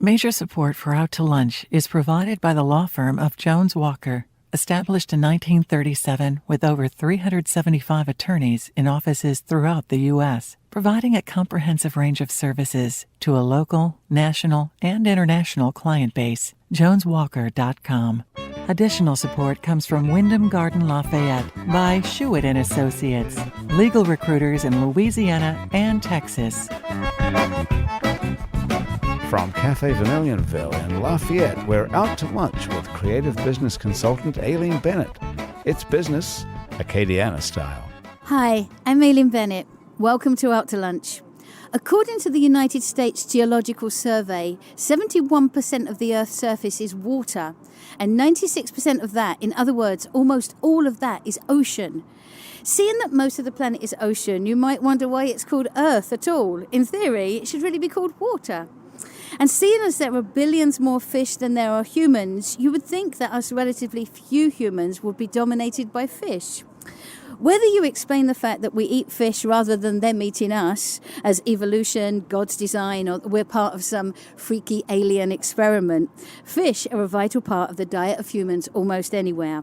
Major support for Out to Lunch is provided by the law firm of Jones Walker, established in 1937 with over 375 attorneys in offices throughout the U.S., providing a comprehensive range of services to a local, national, and international client base. JonesWalker.com. Additional support comes from Wyndham Garden Lafayette by Shuett and Associates, legal recruiters in Louisiana and Texas. From Cafe Vermilionville in Lafayette, we're out to lunch with creative business consultant Aileen Bennett. It's business, Acadiana style. Hi, I'm Aileen Bennett. Welcome to Out to Lunch. According to the United States Geological Survey, 71% of the Earth's surface is water, and 96% of that, in other words, almost all of that, is ocean. Seeing that most of the planet is ocean, you might wonder why it's called Earth at all. In theory, it should really be called water. And seeing as there are billions more fish than there are humans, you would think that us relatively few humans would be dominated by fish. Whether you explain the fact that we eat fish rather than them eating us as evolution, God's design, or we're part of some freaky alien experiment, fish are a vital part of the diet of humans almost anywhere.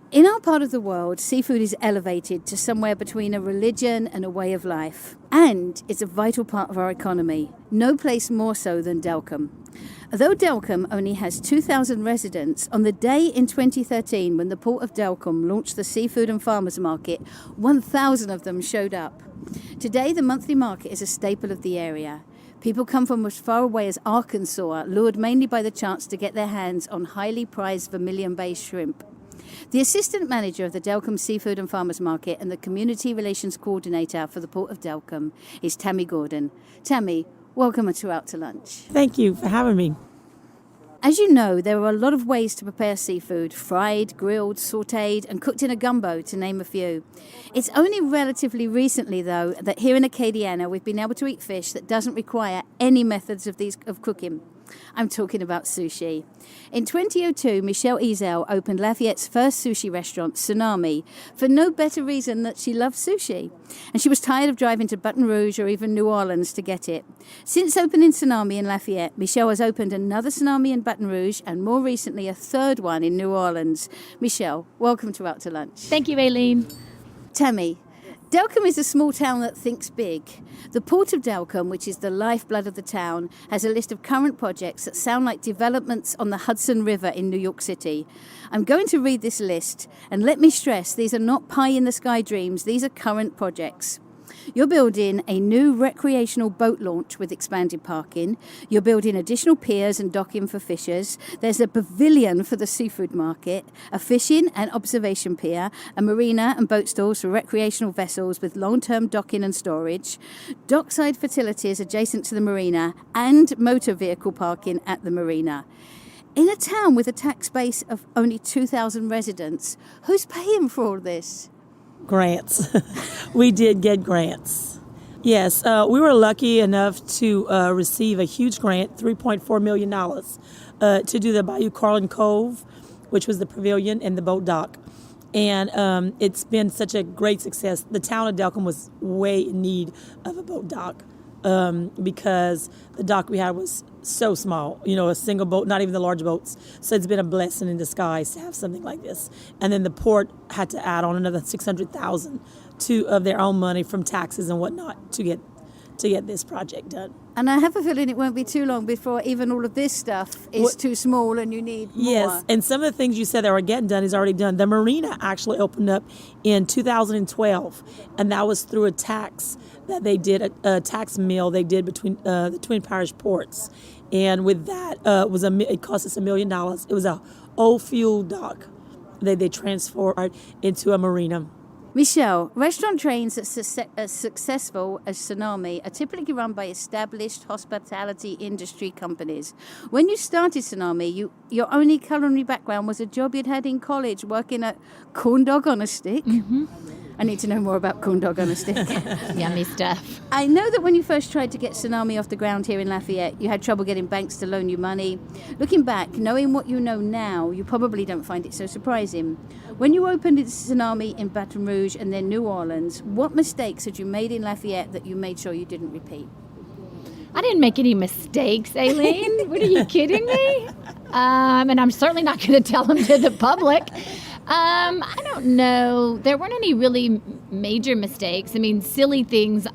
In our part of the world, seafood is elevated to somewhere between a religion and a way of life. And it's a vital part of our economy, no place more so than Delcambre. Although Delcambre only has 2,000 residents, on the day in 2013 when the Port of Delcambre launched the Seafood and Farmers Market, 1,000 of them showed up. Today, the monthly market is a staple of the area. People come from as far away as Arkansas, lured mainly by the chance to get their hands on highly prized Vermilion Bay shrimp. The assistant manager of the Delcambre Seafood and Farmers Market and the community relations coordinator for the Port of Delcambre is Tammy Gordon. Tammy, welcome to Out to Lunch. Thank you for having me. As you know, there are a lot of ways to prepare seafood: fried, grilled, sautéed, and cooked in a gumbo, to name a few. It's only relatively recently, though, that here in Acadiana we've been able to eat fish that doesn't require any methods of cooking. I'm talking about sushi. In 2002, Michele Ezell opened Lafayette's first sushi restaurant, Tsunami, for no better reason than she loved sushi. And she was tired of driving to Baton Rouge or even New Orleans to get it. Since opening Tsunami in Lafayette, Michele has opened another Tsunami in Baton Rouge and more recently a third one in New Orleans. Michele, welcome to Out to Lunch. Thank you, Aileen. Tammy, Delcambre is a small town that thinks big. The Port of Delcambre, which is the lifeblood of the town, has a list of current projects that sound like developments on the Hudson River in New York City. I'm going to read this list, and let me stress, these are not pie-in-the-sky dreams, these are current projects. You're building a new recreational boat launch with expanded parking. You're building additional piers and docking for fishers. There's a pavilion for the seafood market, a fishing and observation pier, a marina and boat stalls for recreational vessels with long-term docking and storage, dockside facilities adjacent to the marina, and motor vehicle parking at the marina. In a town with a tax base of only 2,000 residents, who's paying for all this? Grants. We did get grants. Yes, we were lucky enough to receive a huge grant, $3.4 million, to do the Bayou Carlin Cove, which was the pavilion and the boat dock. And it's been such a great success. The town of Delcambre was way in need of a boat dock because the dock we had was so small, a single boat, not even the large boats. So it's been a blessing in disguise to have something like this. And then the port had to add on another $600,000 of their own money from taxes and whatnot to get this project done. And I have a feeling it won't be too long before even all of this stuff is too small and you need more. Yes, and some of the things you said that are getting done is already done. The marina actually opened up in 2012, and that was through a tax that they did, a tax mill they did between the Twin Parish ports. And with that, it cost us $1 million. It was a old fuel dock that they transformed into a marina. Michele, restaurant chains as successful as Tsunami are typically run by established hospitality industry companies. When you started Tsunami, your only culinary background was a job you'd had in college working at corn dog on a stick. Mm-hmm. I need to know more about corn dog on a stick. Yummy stuff. I know that when you first tried to get Tsunami off the ground here in Lafayette, you had trouble getting banks to loan you money. Looking back, knowing what you know now, you probably don't find it so surprising. When you opened Tsunami in Baton Rouge and then New Orleans, what mistakes had you made in Lafayette that you made sure you didn't repeat? I didn't make any mistakes, Aileen. What, are you kidding me? And I'm certainly not going to tell them to the public. I don't know. There weren't any really major mistakes. I mean, silly things,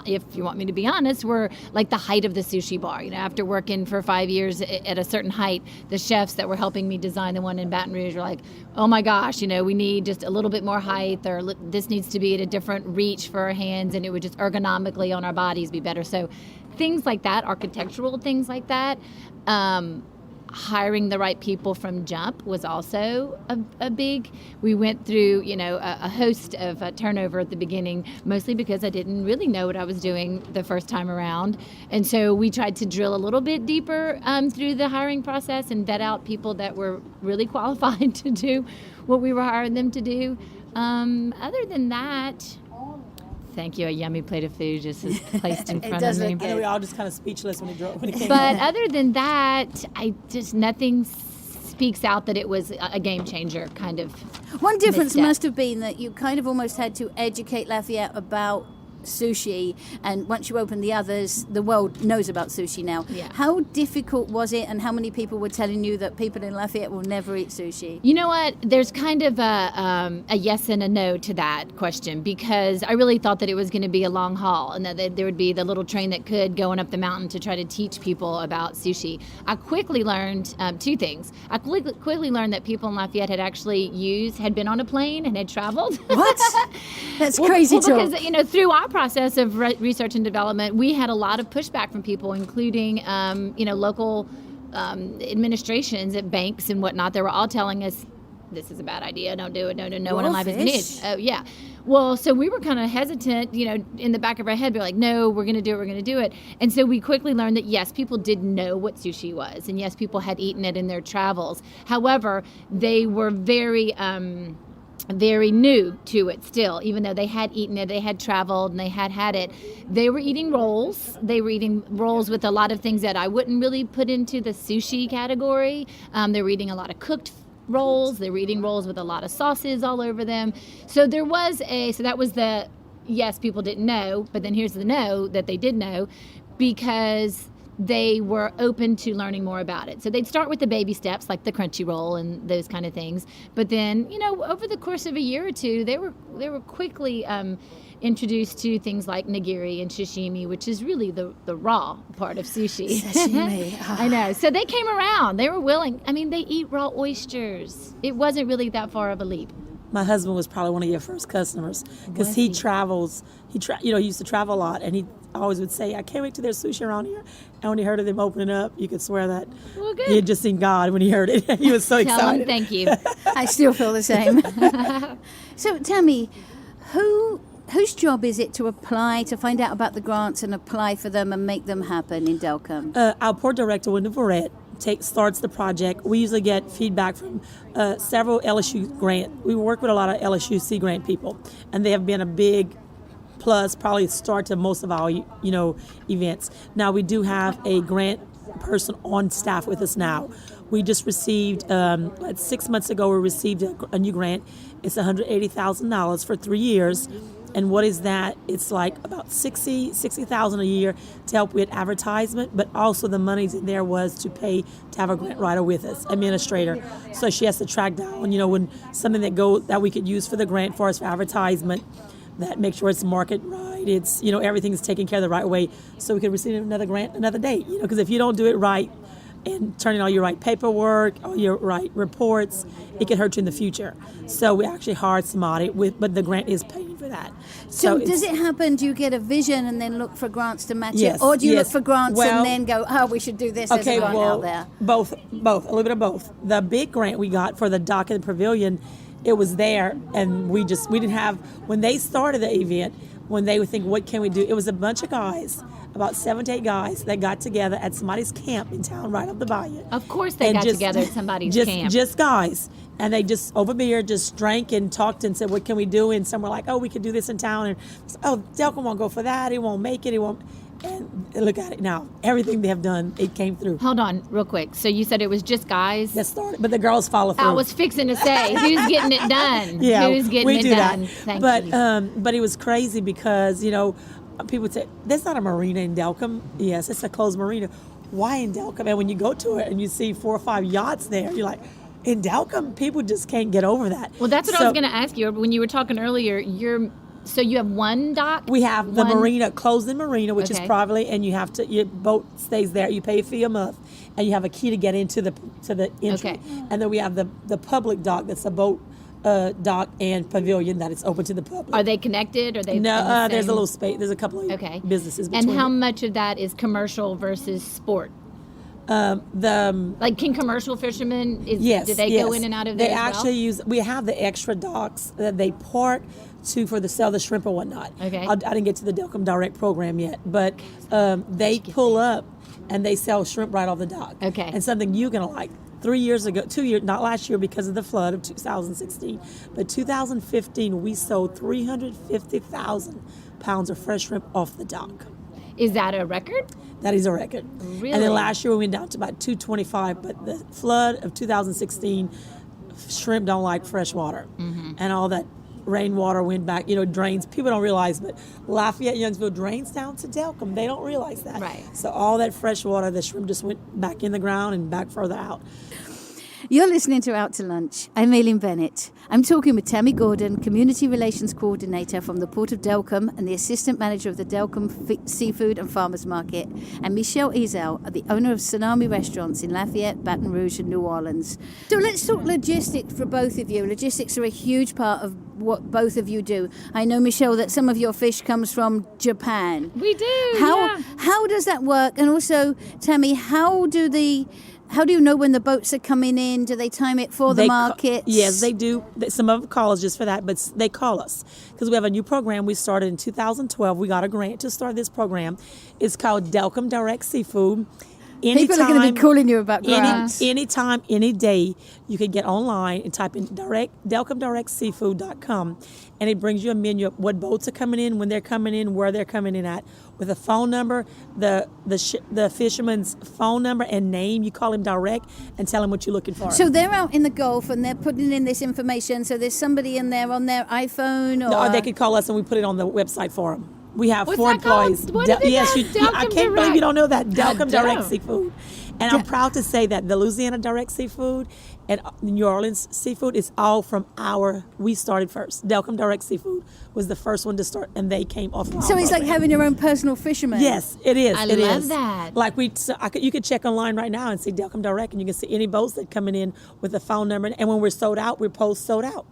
if you want me to be honest, were like the height of the sushi bar. After working for 5 years at a certain height, the chefs that were helping me design the one in Baton Rouge were like, oh my gosh, we need just a little bit more height, or this needs to be at a different reach for our hands, and it would just ergonomically on our bodies be better. So things like that, architectural things like that. Hiring the right people from jump was also a big. We went through, a host of turnover at the beginning, mostly because I didn't really know what I was doing the first time around. And so we tried to drill a little bit deeper through the hiring process and vet out people that were really qualified to do what we were hiring them to do. Other than that, thank you. A yummy plate of food just is placed in front of me. I know we all just kind of speechless when it came. But other than that, nothing speaks out that it was a game changer kind of. One difference misstep. must have been that you kind of almost had to educate Lafayette about sushi, and once you open the others, the world knows about sushi now. Yeah. How difficult was it, and how many people were telling you that people in Lafayette will never eat sushi? You know what? There's kind of a yes and a no to that question, because I really thought that it was going to be a long haul, and that there would be the little train that could going up the mountain to try to teach people about sushi. I quickly learned two things. I quickly learned that people in Lafayette had been on a plane and had traveled. What? That's crazy talk. Because through our process of research and development, we had a lot of pushback from people, including local administrations at banks and whatnot. They were all telling us, this is a bad idea, don't do it, no one in life is going to. Oh yeah. Well, so we were kind of hesitant, in the back of our head, we were like, no, we're going to do it. And so we quickly learned that yes, people did know what sushi was, and yes, people had eaten it in their travels. However, they were very new to it still, even though they had eaten it, they had traveled, and they had it. They were eating rolls. They were eating rolls with a lot of things that I wouldn't really put into the sushi category. They were eating a lot of cooked rolls. They were eating rolls with a lot of sauces all over them. So that was the yes, people didn't know, but then here's the no that they did know, because they were open to learning more about it. So they'd start with the baby steps, like the crunchy roll and those kind of things. But then, over the course of a year or two, they were quickly introduced to things like nigiri and sashimi, which is really the raw part of sushi. Sashimi. I know. So they came around. They were willing. I mean, they eat raw oysters. It wasn't really that far of a leap. My husband was probably one of your first customers, because he travels. He used to travel a lot, and he always would say, I can't wait till there's sushi around here. And when he heard of them opening up, you could swear that he had just seen God when he heard it. He was so excited. Tell him thank you. I still feel the same. So, Tammy, whose job is it to apply, to find out about the grants and apply for them and make them happen in Delcambre? Our port director, Wendy Verrett, starts the project. We usually get feedback from several LSU grant. We work with a lot of LSU Sea Grant people, and they have been a big plus, probably start to most of our events. Now we do have a grant person on staff with us now. We just received 6 months ago. We received a new grant. It's $180,000 for 3 years. And what is that? It's like about $60,000 a year to help with advertisement, but also the money's in there was to pay to have a grant writer with us, administrator. So she has to track down, when something that we could use for the grant for us for advertisement, that make sure it's market right, it's everything's taken care of the right way, so we could receive another grant another day. Because if you don't do it right and turn in all your right paperwork, all your right reports, it could hurt you in the future. So we actually hired somebody but the grant is paying for that. So does it happen? Do you get a vision and then look for grants to match Yes, it, or do you look yes. for grants Well, and then go, we should do this? There's a grant out there. Both, a little bit of both. The big grant we got for the dock and the pavilion, it was there, and we didn't have, when they started the event, when they would think, what can we do? It was a bunch of guys, about 7 to 8 guys that got together at somebody's camp in town right up the bayou. Of course they got together at somebody's camp. Just guys. And they just, over beer, just drank and talked and said, what can we do? And some were like, we could do this in town. And, Delcambre won't go for that. He won't make it. He won't. And look at it now. Everything they have done, it came through. Hold on, real quick. So you said it was just guys? That started, but the girls follow through. I was fixing to say, who's getting it done? Yeah, Who's getting we it do done? that. Thank you. But it was crazy because, people say, "There's not a marina in Delcambre." Yes, it's a closed marina. Why in Delcambre? And when you go to it and you see 4 or 5 yachts there, you're like, in Delcambre, people just can't get over that. Well, that's what I was going to ask you when you were talking earlier. So you have one dock? We have the marina, closed-in marina, which is Okay. privately, and your boat stays there. You pay a fee a month, and you have a key to get into the entry. Okay. And then we have the public dock that's a boat dock and pavilion that is open to the public. Are they connected? Are they? No, in the there's a same- little space. There's a couple of Okay. businesses between. And how it. much of that is commercial versus sport? The Like, can commercial fishermen? Yes, Do they yes. go in and out of there? They as actually well? use. We have the extra docks that they park for the sell the shrimp or whatnot. Okay. I didn't get to the Delcambre Direct program yet, but they pull up and they sell shrimp right off the dock. Okay. And something you're gonna like. 2 years, not last year because of the flood of 2016, but 2015 we sold 350,000 pounds of fresh shrimp off the dock. Is that a record? That is a record. Really? And then last year we went down to about 225, but the flood of 2016, shrimp don't like fresh water. Mm-hmm. And all that rainwater went back, drains. People don't realize, but Lafayette, Youngsville drains down to Delcambre. They don't realize that. Right. So all that fresh water, the shrimp just went back in the ground and back further out. You're listening to Out to Lunch. I'm Aileen Bennett. I'm talking with Tammy Gordon, Community Relations Coordinator from the Port of Delcambre and the Assistant Manager of the Delcambre Seafood and Farmers Market, and Michele Ezell, the owner of Tsunami Restaurants in Lafayette, Baton Rouge and New Orleans. So let's talk logistics for both of you. Logistics are a huge part of what both of you do. I know, Michele, that some of your fish comes from Japan. We do. How does that work? And also, Tammy, how do you know when the boats are coming in? Do they time it for the markets? Yes, they do. Some of them call us just for that, but they call us because we have a new program we started in 2012. We got a grant to start this program. It's called Delcambre Direct Seafood. People are going to be calling you about grants. Anytime, any day, you can get online and type in DelcambreDirectSeafood.com, and it brings you a menu of what boats are coming in, when they're coming in, where they're coming in at, with a phone number, the fisherman's phone number and name. You call him direct and tell him what you're looking for. So they're out in the Gulf and they're putting in this information. So there's somebody in there on their iPhone, or they could call us and we put it on the website for them. We have What's 4 that called? employees. What is it Yes, called? I Delcambre can't believe you don't know that. Delcambre I Direct don't. Seafood. And I'm proud to say that the Louisiana Direct Seafood and New Orleans Seafood is all from we started first. Delcambre Direct Seafood was the first one to start, and they came off of So our it's like program. having your own personal fisherman. Yes, it is. I It love is. that. Like you could check online right now and see Delcambre Direct, and you can see any boats that coming in with a phone number. And when we're sold out, we post sold out.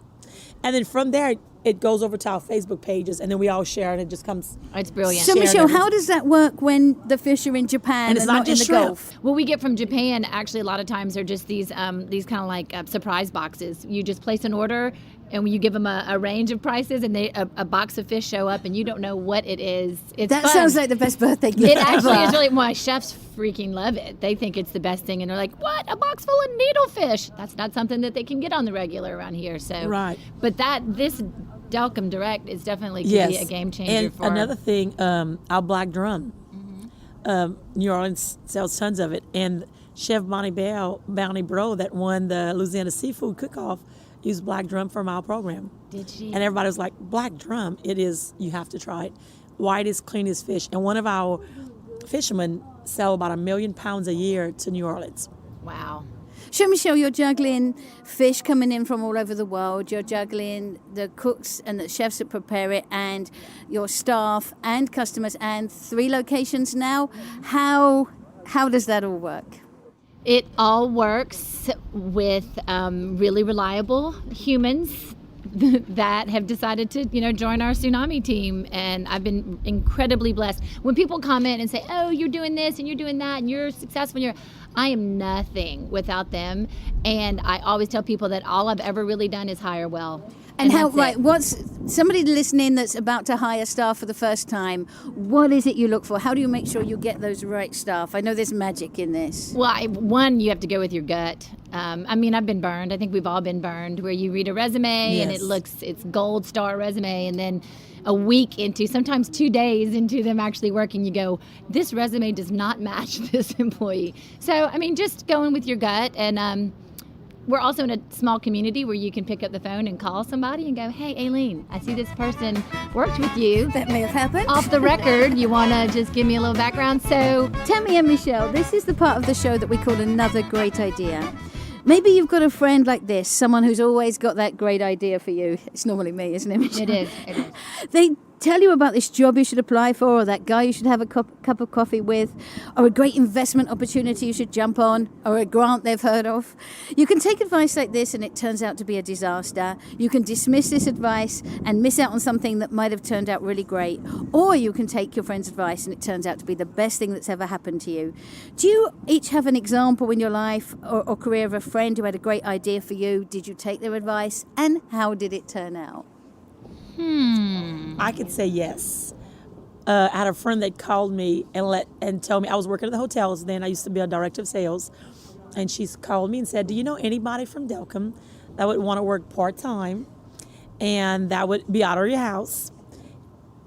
And then from there, it goes over to our Facebook pages, and then we all share, and it just comes. It's brilliant. So Sharing Michele, everything. how does that work when the fish are in Japan And it's not not in the just shrimp. Gulf? What we get from Japan, actually, a lot of times are just these kind of like surprise boxes. You just place an order, and you give them a range of prices, and a box of fish show up, and you don't know what it is. It's That fun. sounds like the best birthday gift It actually ever. is really. My chefs freaking love it. They think it's the best thing, and they're like, "What? A box full of needlefish? That's not something that they can get on the regular around here." So, Right. But this Delcambre Direct is definitely could be a game changer and for another thing, our black drum. New Orleans sells tons of it, and Chef Bounty Bro that won the Louisiana Seafood Cook-Off used black drum from our program. Did she? And everybody was like, black drum, it is, you have to try it. Whitest, cleanest fish. And one of our fishermen sell about 1 million pounds a year to New Orleans. Wow. So Michele, you're juggling fish coming in from all over the world. You're juggling the cooks and the chefs that prepare it, and your staff and customers, and 3 locations now. How does that all work? It all works with really reliable humans that have decided to, join our Tsunami team, and I've been incredibly blessed. When people comment and say, "Oh, you're doing this and you're doing that and you're successful," I am nothing without them, and I always tell people that all I've ever really done is hire well. And how, that's it. right, what's somebody listening that's about to hire staff for the first time, what is it you look for? How do you make sure you get those right staff? I know there's magic in this. Well, one, you have to go with your gut. I've been burned. I think we've all been burned, where you read a resume and it's gold star resume, and then a week into, sometimes 2 days into them actually working, you go, this resume does not match this employee. So, just going with your gut, and we're also in a small community where you can pick up the phone and call somebody and go, hey, Aileen, I see this person worked with you. That may have happened. Off the record, you want to just give me a little background? So, Tammy and Michele, this is the part of the show that we call Another Great Idea. Maybe you've got a friend like this, someone who's always got that great idea for you. It's normally me, isn't it, Michele? it is. They tell you about this job you should apply for, or that guy you should have a cup of coffee with, or a great investment opportunity you should jump on, or a grant they've heard of. You can take advice like this and it turns out to be a disaster. You can dismiss this advice and miss out on something that might have turned out really great. Or you can take your friend's advice and it turns out to be the best thing that's ever happened to you. Do you each have an example in your life or career of a friend who had a great idea for you? Did you take their advice, and how did it turn out? I could say yes. I had a friend that called me and told me, I was working at the hotels then. I used to be a director of sales. And she's called me and said, do you know anybody from Delcambre that would want to work part-time and that would be out of your house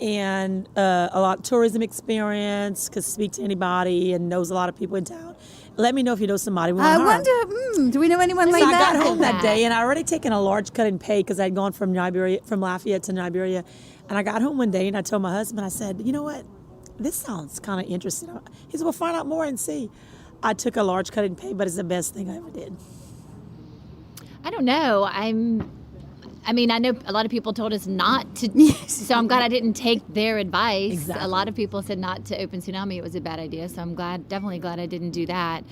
and a lot of tourism experience, could speak to anybody and knows a lot of people in town. Let me know if you know somebody. I wonder, do we know anyone like so that? I got home that day, and I already taken a large cut in pay because I'd gone from Lafayette to Liberia. And I got home one day, and I told my husband, I said, you know what? This sounds kind of interesting. He said, well, find out more and see. I took a large cut in pay, but it's the best thing I ever did. I don't know. I know a lot of people told us not to, so I'm glad I didn't take their advice. Exactly. A lot of people said not to open Tsunami. It was a bad idea, so I'm definitely glad I didn't do that.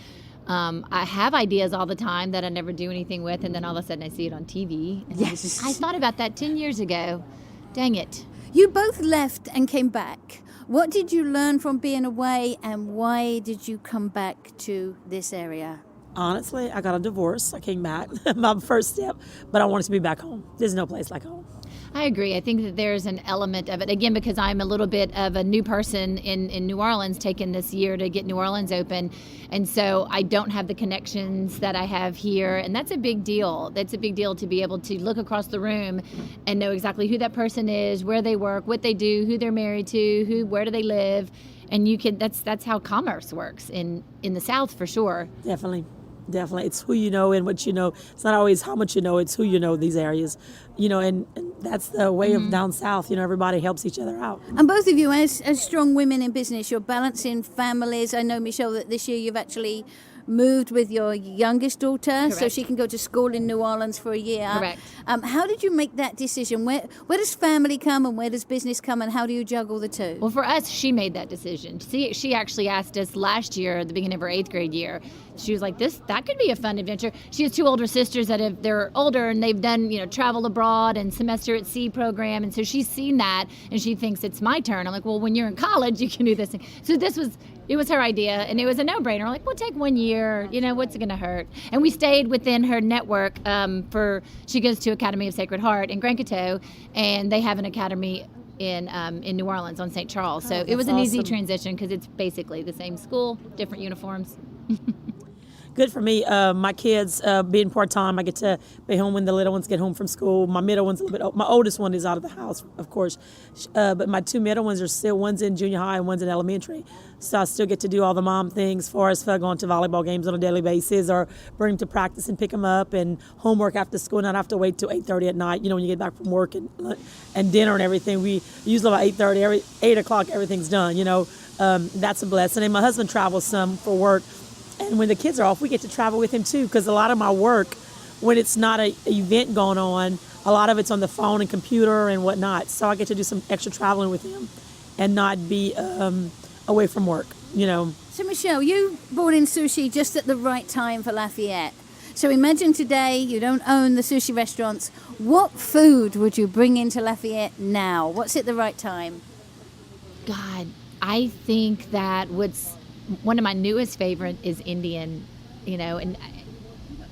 I have ideas all the time that I never do anything with, and then all of a sudden I see it on TV. And Yes. I thought about that 10 years ago. Dang it. You both left and came back. What did you learn from being away, and why did you come back to this area? Honestly, I got a divorce. I came back, my first step, but I wanted to be back home. There's no place like home. I agree. I think that there's an element of it, again, because I'm a little bit of a new person in New Orleans, taken this year to get New Orleans open. And so I don't have the connections that I have here. And that's a big deal. That's a big deal to be able to look across the room and know exactly who that person is, where they work, what they do, who they're married to, where do they live. And that's how commerce works in the South for sure. Definitely. It's who you know and what you know. It's not always how much you know, it's who you know these areas. And that's the way of down south. Everybody helps each other out. And both of you, as strong women in business, you're balancing families. I know, Michele, that this year you've actually moved with your youngest daughter, so she can go to school in New Orleans for a year. Correct. How did you make that decision? Where does family come and where does business come, and how do you juggle the two? Well, for us, she made that decision. She actually asked us last year, at the beginning of her 8th grade year. She was like, that could be a fun adventure. She has 2 older sisters they're older and they've done, travel abroad and semester at sea program. And so she's seen that and she thinks it's my turn. I'm like, well, when you're in college, you can do this thing. So it was her idea and it was a no-brainer. We're like, we'll take 1 year, what's it going to hurt? And we stayed within her network she goes to Academy of Sacred Heart in Grand Coteau, and they have an academy in New Orleans on St. Charles. So it was an easy transition because it's basically the same school, different uniforms. Good for me. My kids being part-time, I get to be home when the little ones get home from school. My middle one's a little bit, my oldest one is out of the house, of course. But my 2 middle ones are still, one's in junior high and one's in elementary. So I still get to do all the mom things, for going to volleyball games on a daily basis or bring them to practice and pick them up, and homework after school, not have to wait till 8:30 at night. When you get back from work and dinner and everything, we usually about 8:30, 8 o'clock, everything's done. That's a blessing. And my husband travels some for work. And when the kids are off, we get to travel with him too, because a lot of my work, when it's not an event going on, a lot of it's on the phone and computer and whatnot. So I get to do some extra traveling with him and not be away from work, So Michele, you brought in sushi just at the right time for Lafayette. So imagine today you don't own the sushi restaurants. What food would you bring into Lafayette now? What's at the right time? God, I think that one of my newest favorite is Indian, and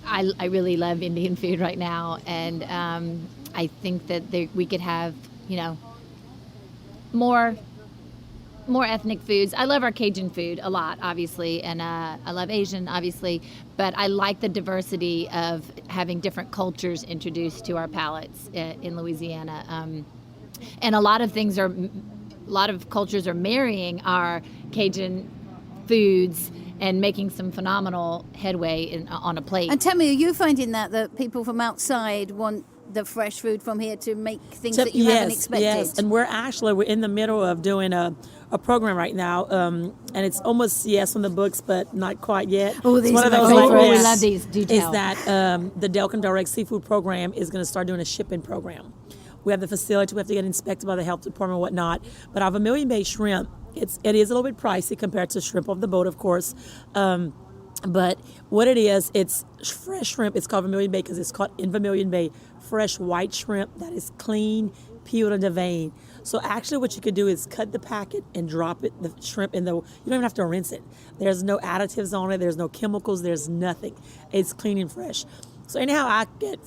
I really love Indian food right now. And I think that we could have, more ethnic foods. I love our Cajun food a lot, obviously, and I love Asian, obviously, but I like the diversity of having different cultures introduced to our palates in Louisiana. And a lot of cultures are marrying our Cajun foods and making some phenomenal headway on a plate. And tell me, are you finding that people from outside want the fresh food from here to make things that you haven't expected? Yes, and we're in the middle of doing a program right now, and it's almost on the books, but not quite yet. Oh, it's these one are of my those favorites. We love these. Do tell. Is that the Delcanbre Direct Seafood Program is going to start doing a shipping program. We have the facility. We have to get inspected by the health department and whatnot. But our Vermilion Bay shrimp, it is a little bit pricey compared to shrimp off the boat, of course. But what it is, it's fresh shrimp. It's called Vermilion Bay because it's caught in Vermilion Bay. Fresh white shrimp that is clean, peeled, and deveined. So actually what you could do is cut the packet and drop it, the shrimp in the, you don't even have to rinse it. There's no additives on it. There's no chemicals. There's nothing. It's clean and fresh. So anyhow, I get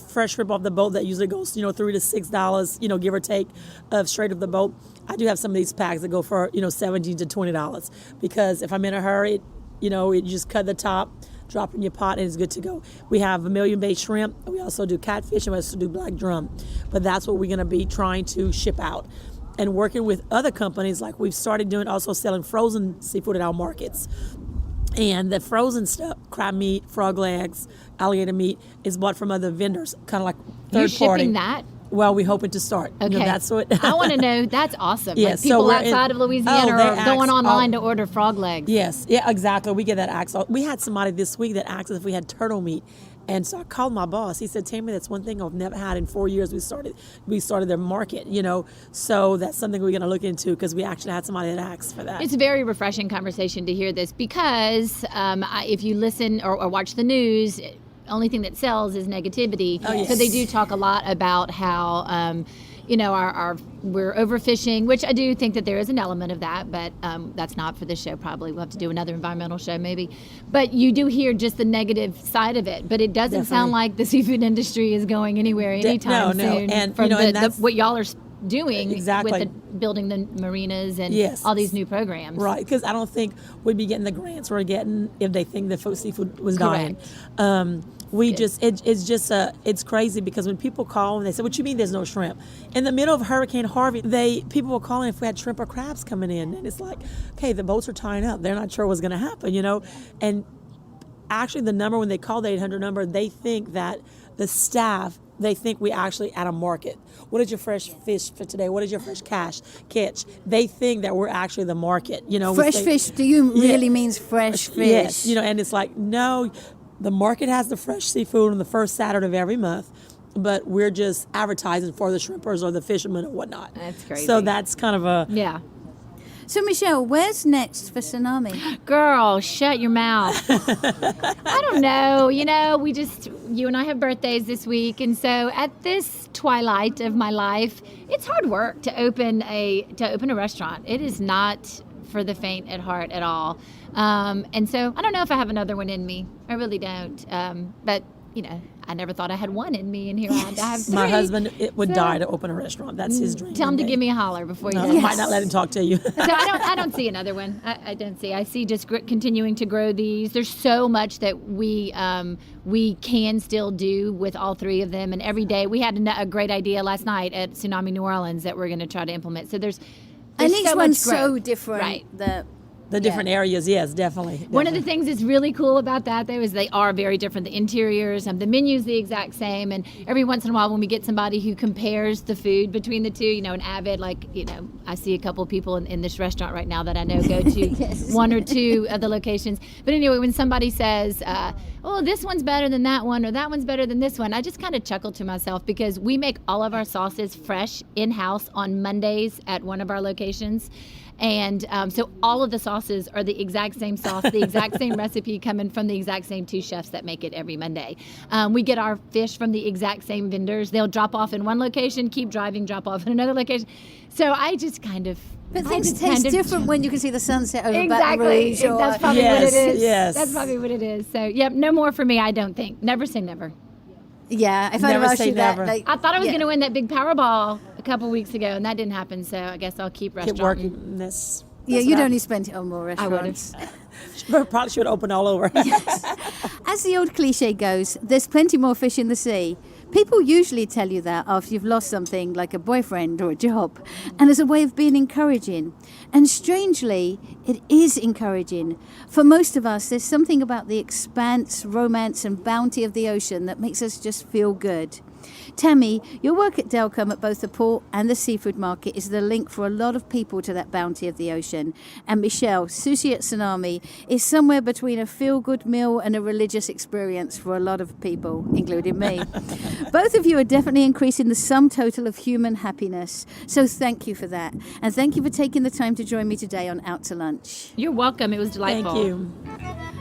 fresh shrimp off the boat that usually goes, $3 to $6, give or take, straight off the boat. I do have some of these packs that go for, $17 to $20 because if I'm in a hurry, you just cut the top, drop it in your pot, and it's good to go. We have Vermilion Bay shrimp. We also do catfish, and we also do black drum. But that's what we're going to be trying to ship out. And working with other companies, like we've started doing, also selling frozen seafood at our markets. And the frozen stuff, crab meat, frog legs, alligator meat, is bought from other vendors, kind of like third You're party. shipping that? Well, we're hoping to start. Okay. That's what I want to know. That's awesome. Yeah, Like people so we're outside of Louisiana are going online to to order frog legs. Yes, yeah, exactly. We get that asked. We had somebody this week that asked us if we had turtle meat. And so I called my boss. He said, Tammy, that's one thing I've never had in 4 years. We started their market, So that's something we're going to look into because we actually had somebody that asked for that. It's a very refreshing conversation to hear this because if you listen or watch the news, only thing that sells is negativity. Oh, yes. So they do talk a lot about how we're overfishing, which I do think that there is an element of that, but that's not for this show. Probably we'll have to do another environmental show maybe. But you do hear just the negative side of it. But it doesn't sound like the seafood industry is going anywhere anytime soon. And from and what y'all are doing exactly with building the marinas and all these new programs. Right, because I don't think we'd be getting the grants we're getting if they think the seafood was Correct. dying. It's crazy because when people call and they say, what you mean there's no shrimp? In the middle of Hurricane Harvey, people were calling if we had shrimp or crabs coming in. And it's like, okay, the boats are tying up. They're not sure what's going to happen, And actually the number, when they call the 800 number, they think that the staff, they think we actually at a market. What is your fresh fish for today? What is your fresh catch? They think that we're actually the market. Fresh fish, do you really means fresh fish? Yes, and it's like, no, the market has the fresh seafood on the first Saturday of every month, but we're just advertising for the shrimpers or the fishermen or whatnot. That's crazy. So that's kind of a... Yeah. So, Michele, where's next for Tsunami? Girl, shut your mouth. I don't know. You and I have birthdays this week, and so at this twilight of my life, it's hard work to open a restaurant. It is not for the faint at heart at all. And so I don't know if I have another one in me. I really don't. But I never thought I had one in me, and here I have three. My husband would die to open a restaurant. That's his dream. Tell him to give me a holler before you I might not let him talk to you. So I don't see another one. I don't see. I see just continuing to grow these. There's so much that we can still do with all three of them, and every day we had a great idea last night at Tsunami New Orleans that we're going to try to implement. So there's and each so one's much growth. so different. Right. The different areas, yes, definitely. One of the things that's really cool about that, though, is they are very different. The interiors, the menu's the exact same, and every once in a while when we get somebody who compares the food between the two, an avid, I see a couple of people in this restaurant right now that I know go to one or two of the locations. But anyway, when somebody says, oh, this one's better than that one, or that one's better than this one, I just kind of chuckle to myself because we make all of our sauces fresh in-house on Mondays at one of our locations. And so all of the sauces are the exact same sauce, the exact same recipe coming from the exact same two chefs that make it every Monday. We get our fish from the exact same vendors. They'll drop off in one location, keep driving, drop off in another location. So I just kind of... But things taste different when you can see the sunset over Baton Rouge. That's probably what it is. Yes. That's probably what it is. So, no more for me, I don't think. Never say never. Yeah, if I Never asked say you that, never. I thought I was going to win that big Powerball a couple weeks ago, and that didn't happen. So I guess I'll keep restaurant. Keep working this. Yeah, you'd only spent it on more restaurants. Probably should open all over. As the old cliche goes, there's plenty more fish in the sea. People usually tell you that after you've lost something like a boyfriend or a job, and as a way of being encouraging. And strangely, it is encouraging. For most of us, there's something about the expanse, romance, and bounty of the ocean that makes us just feel good. Tammy, your work at Delcambre at both the port and the seafood market is the link for a lot of people to that bounty of the ocean. And Michele, sushi at Tsunami is somewhere between a feel-good meal and a religious experience for a lot of people, including me. Both of you are definitely increasing the sum total of human happiness. So thank you for that. And thank you for taking the time to join me today on Out to Lunch. You're welcome. It was delightful. Thank you.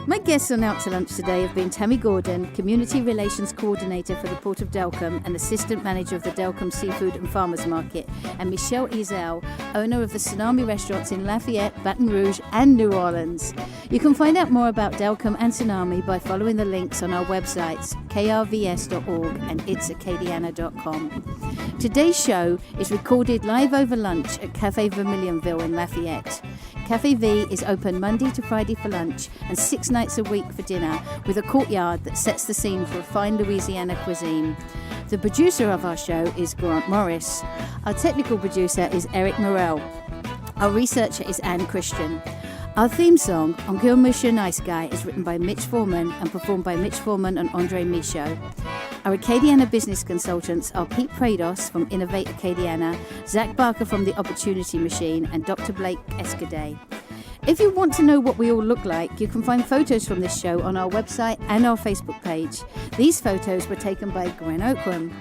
My guests on Out to Lunch today have been Tammy Gordon, Community Relations Coordinator for the Port of Delcambre and Assistant Manager of the Delcambre Seafood and Farmers Market, and Michele Ezell, owner of the Tsunami restaurants in Lafayette, Baton Rouge and New Orleans. You can find out more about Delcambre and Tsunami by following the links on our websites, krvs.org and itsacadiana.com. Today's show is recorded live over lunch at Cafe Vermilionville in Lafayette. Cafe V is open Monday to Friday for lunch and 6 nights a week for dinner, with a courtyard that sets the scene for a fine Louisiana cuisine. The producer of our show is Grant Morris. Our technical producer is Eric Morell. Our researcher is Anne Christian. Our theme song, On Gil Monsieur Nice Guy, is written by Mitch Foreman and performed by Mitch Foreman and Andre Michaud. Our Acadiana business consultants are Pete Prados from Innovate Acadiana, Zach Barker from The Opportunity Machine, and Dr. Blake Escaday. If you want to know what we all look like, you can find photos from this show on our website and our Facebook page. These photos were taken by Gwen Aucoin.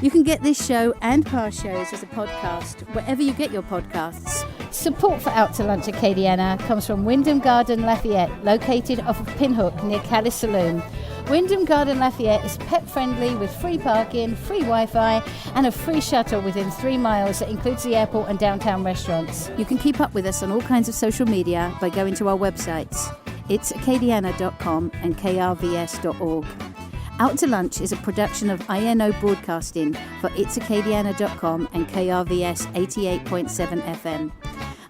You can get this show and past shows as a podcast wherever you get your podcasts. Support for Out to Lunch Acadiana comes from Wyndham Garden Lafayette, located off of Pinhook near Calais Saloon. Wyndham Garden Lafayette is pet-friendly with free parking, free Wi-Fi, and a free shuttle within 3 miles that includes the airport and downtown restaurants. You can keep up with us on all kinds of social media by going to our websites, itsacadiana.com and krvs.org. Out to Lunch is a production of INO Broadcasting for itsacadiana.com and KRVS 88.7 FM.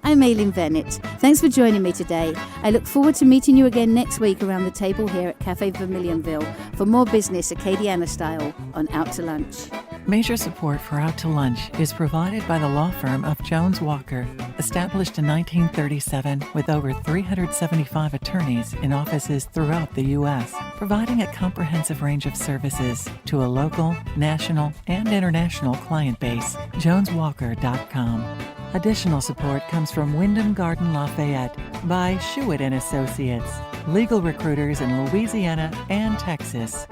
I'm Aileen Bennett. Thanks for joining me today. I look forward to meeting you again next week around the table here at Cafe Vermilionville for more business Acadiana style on Out to Lunch. Major support for Out to Lunch is provided by the law firm of Jones Walker, established in 1937 with over 375 attorneys in offices throughout the U.S., providing a comprehensive range of services to a local, national, and international client base. JonesWalker.com. Additional support comes from Wyndham Garden Lafayette by Shewitt & Associates, legal recruiters in Louisiana and Texas.